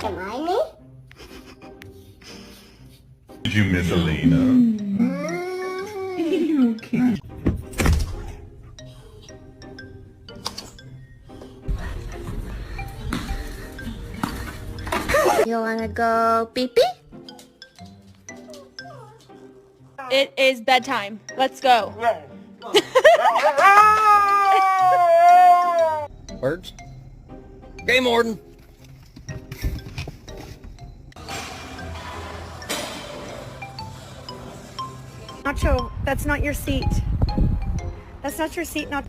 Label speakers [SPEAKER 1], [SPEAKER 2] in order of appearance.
[SPEAKER 1] Am I me?
[SPEAKER 2] Did you miss Elena? Okay.
[SPEAKER 1] You wanna go pee-pee?
[SPEAKER 3] It is bedtime. Let's go.
[SPEAKER 4] Birds? Game warden.
[SPEAKER 3] Nacho, that's not your seat. That's not your seat, not.